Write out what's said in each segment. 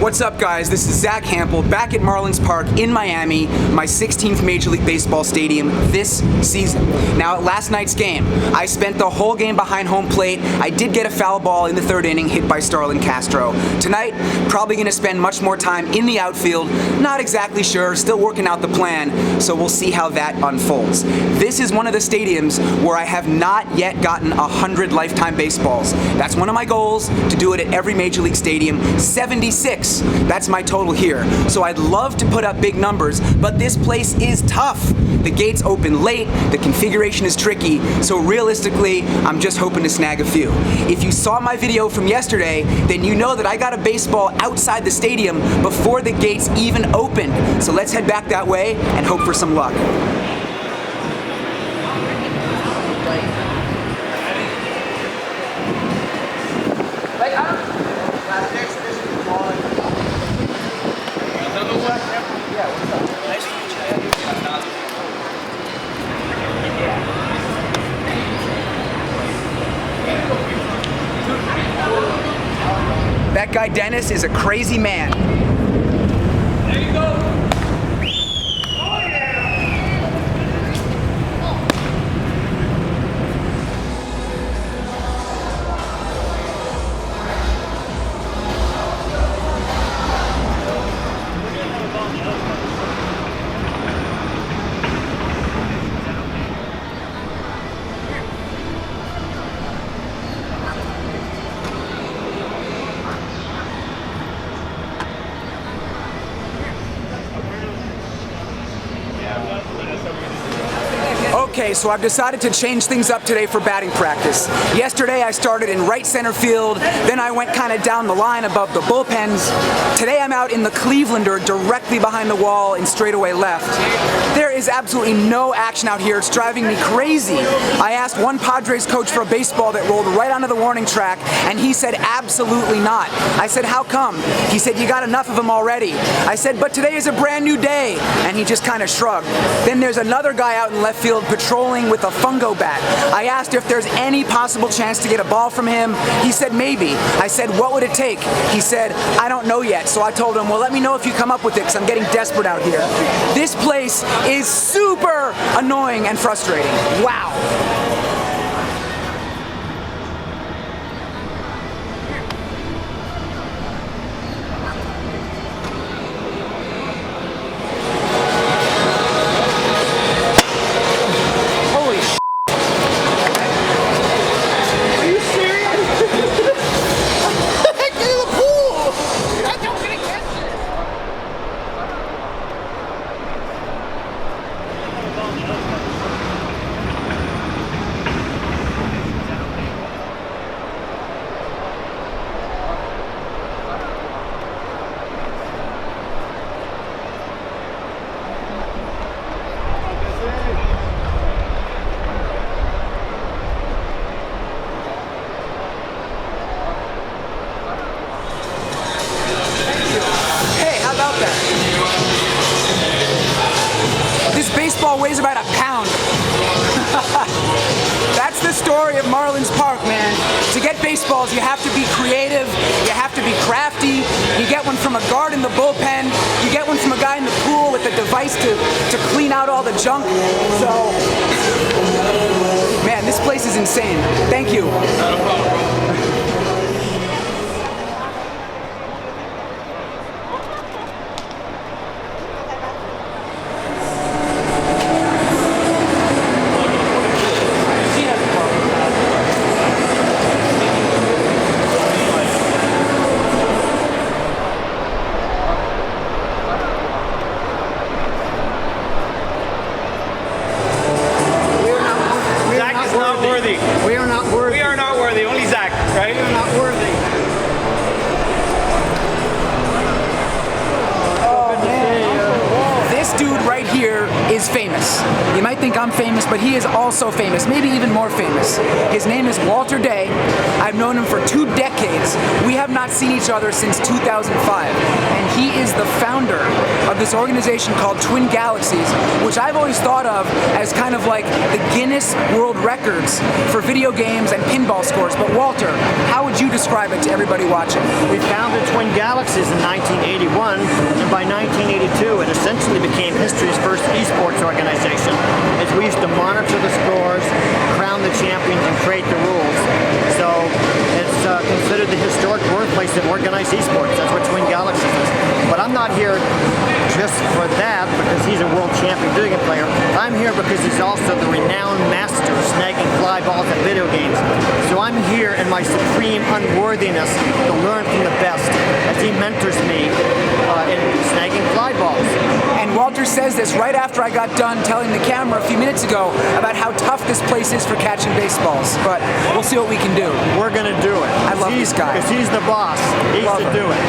What's up, guys? This is Zack Hample back at Marlins Park in Miami, my 16th Major League Baseball stadium this season. Now, at last night's game, I spent the whole game behind home plate. I did get a foul ball in the third inning hit by Starlin Castro. Tonight, probably going to spend much more time in the outfield. Not exactly sure, still working out the plan, so we'll see how that unfolds. This is one of the stadiums where I have not yet gotten 100 lifetime baseballs. That's one of my goals, to do it at every Major League stadium. 76. That's my total here. So I'd love to put up big numbers, but this place is tough. The gates open late, the configuration is tricky, so realistically, I'm just hoping to snag a few. If you saw my video from yesterday, then you know that I got a baseball outside the stadium before the gates even opened. So let's head back that way and hope for some luck. That guy Dennis is a crazy man. There you go. Oh yeah. Okay, so I've decided to change things up today for batting practice. Yesterday I started in right center field, then I went kind of down the line above the bullpens. Today I'm out in the Clevelander directly behind the wall in straightaway left. There is absolutely no action out here. It's driving me crazy. I asked one Padres coach for a baseball that rolled right onto the warning track, and he said absolutely not. I said, how come? He said, you got enough of them already. I said, but today is a brand new day, and he just kind of shrugged. Then there's another guy out in left field patrolling with a fungo bat. I asked if there's any possible chance to get a ball from him. He said maybe. I said, what would it take? He said, I don't know yet. So I told him, well, let me know if you come up with it, because I'm getting desperate out here. This place is super annoying and frustrating. Wow. Baseball weighs about a pound. That's the story of Marlins Park, man. To get baseballs, you have to be creative, you have to be crafty. You get one from a guard in the bullpen, you get one from a guy in the pool with a device to clean out all the junk. So, man, this place is insane. Thank you. Not a problem. We are not worthy. We are not worthy. Only Zack, right? We are not worthy. Oh man, this dude right here is famous. You might think I'm famous, but he is also famous, maybe even more famous. His name is Walter Day. I've known him for 2 decades. We have not seen each other since 2005, and he is the founder of this organization called Twin Galaxies, which I've always thought of as kind of like the Guinness World Records for video games and pinball scores. But Walter, how would you describe it to everybody watching? We founded Twin Galaxies in 1981, and by 1982 it essentially became history's first esports organization, as we used to monitor the scores, crown the champions, and create the rules. So it's considered the historic birthplace of organized esports. That's what Twin Galaxies is. But I'm not here just for that because he's a world champion video game player. I'm here because he's also the renowned master of snagging fly balls at video games. So I'm here in my supreme unworthiness to learn from the best as he mentors me in snagging fly balls. And Walter says this right after I got done telling the camera a few minutes ago about how tough this place is for catching baseballs. But we'll see what we can do. We're going to do it. I love this guy. Because he's the boss. He's to do it.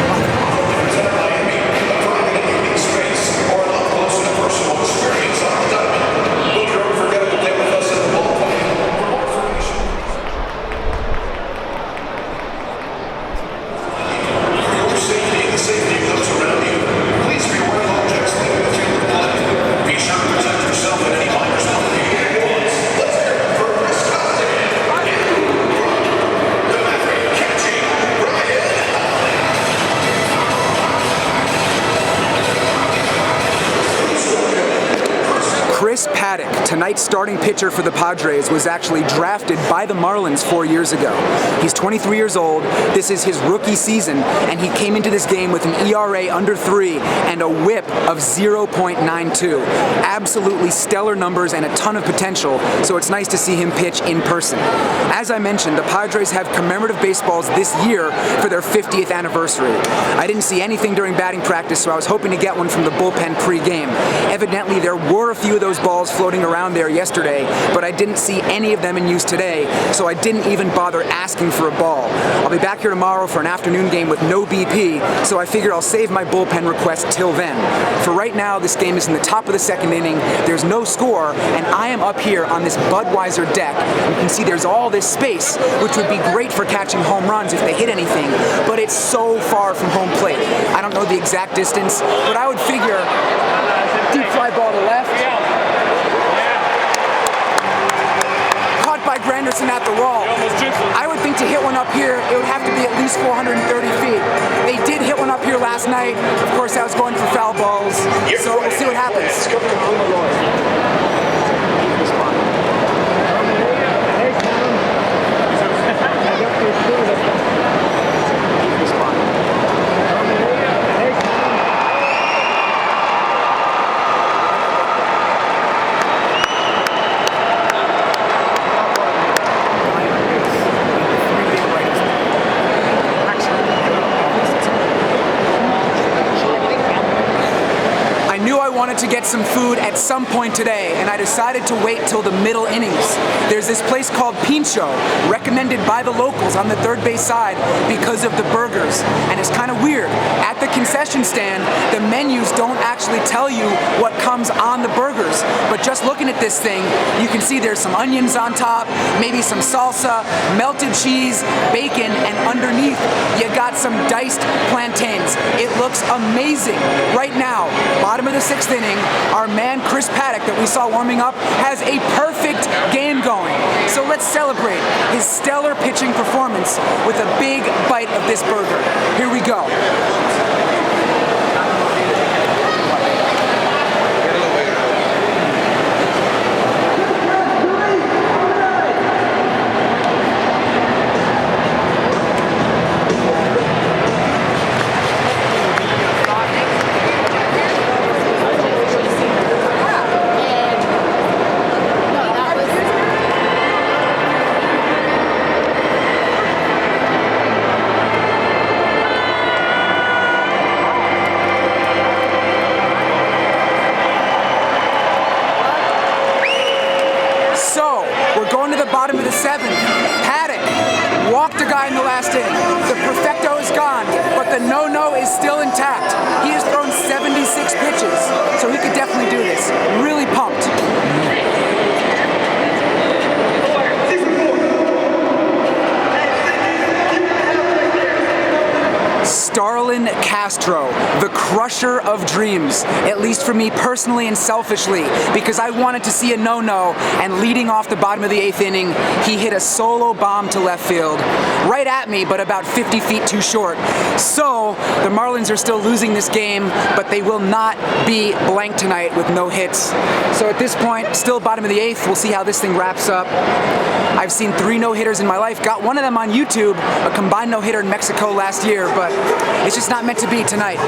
Paddack, tonight's starting pitcher for the Padres, was actually drafted by the Marlins 4 years ago. He's 23 years old, this is his rookie season, and he came into this game with an ERA under 3 and a whip of 0.92. Absolutely stellar numbers and a ton of potential, so it's nice to see him pitch in person. As I mentioned, the Padres have commemorative baseballs this year for their 50th anniversary. I didn't see anything during batting practice, so I was hoping to get one from the bullpen pre-game. Evidently, there were a few of those balls floating around there yesterday, but I didn't see any of them in use today, so I didn't even bother asking for a ball. I'll be back here tomorrow for an afternoon game with no BP, so I figure I'll save my bullpen request till then. For right now, this game is in the top of the second inning, there's no score, and I am up here on this Budweiser deck. You can see there's all this space, which would be great for catching home runs if they hit anything, but it's so far from home plate. I don't know the exact distance, but I would figure deep fly ball to left, by Granderson at the wall. I would think to hit one up here, it would have to be at least 430 feet. They did hit one up here last night. Of course, I was going for foul balls, so we'll see what happens. Wanted to get some food at some point today, and I decided to wait till the middle innings. There's this place called Pincho, recommended by the locals on the third base side because of the burgers, and it's kind of weird. At the concession stand, the menus don't actually tell you what comes on the burgers, but just looking at this thing, you can see there's some onions on top, maybe some salsa, melted cheese, bacon, and underneath you got some diced plantains. It looks amazing. Right now, bottom of the 6th inning, our man Chris Paddack that we saw warming up has a perfect game going. So let's celebrate his stellar pitching performance with a big bite of this burger. Here we go. Bottom of the 7th, Paddack walked a guy in the last inning. The perfecto is gone, but the no-no is still intact. He has thrown 76 pitches, so he could definitely do this. Really pumped. Starlin Castro, the crusher of dreams, at least for me personally and selfishly, because I wanted to see a no-no, and leading off the bottom of the 8th inning, he hit a solo bomb to left field, right at me, but about 50 feet too short. So, the Marlins are still losing this game, but they will not be blank tonight with no hits. So at this point, still bottom of the 8th, we'll see how this thing wraps up. I've seen 3 no-hitters in my life, got one of them on YouTube, a combined no-hitter in Mexico last year, but it's just not meant to be tonight.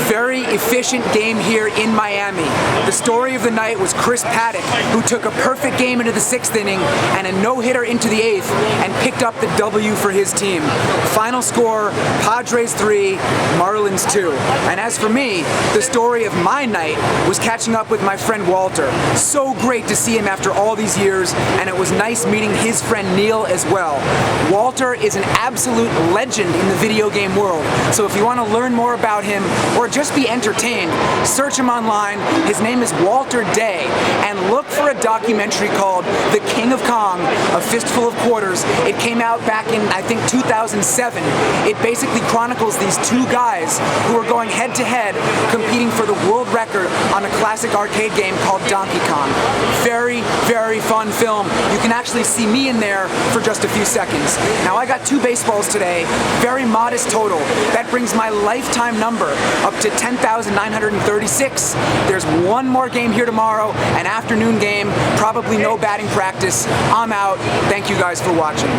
Very efficient game here in Miami. The story of the night was Chris Paddack, who took a perfect game into the 6th inning and a no-hitter into the 8th and picked up the W for his team. Final score, Padres 3, Marlins 2. And as for me, the story of my night was catching up with my friend Walter. So great to see him after all these years, and it was nice meeting his friend Neil as well. Walter is an absolute legend in the video game world, so if you want to learn more about him or just be entertained, search him online. His name is Walter Day, and look for a documentary called The King of Kong, A Fistful of Quarters. It came out back in, I think, 2007. It basically chronicles these 2 guys who are going head to head competing for the world record on a classic arcade game called Donkey Kong. Very, very fun film. You can actually see me in there for just a few seconds. Now, I got 2 baseballs today, very modest total. That brings my lifetime number up to 10,936. There's one more game here tomorrow, an afternoon game, probably no batting practice. I'm out. Thank you guys for watching.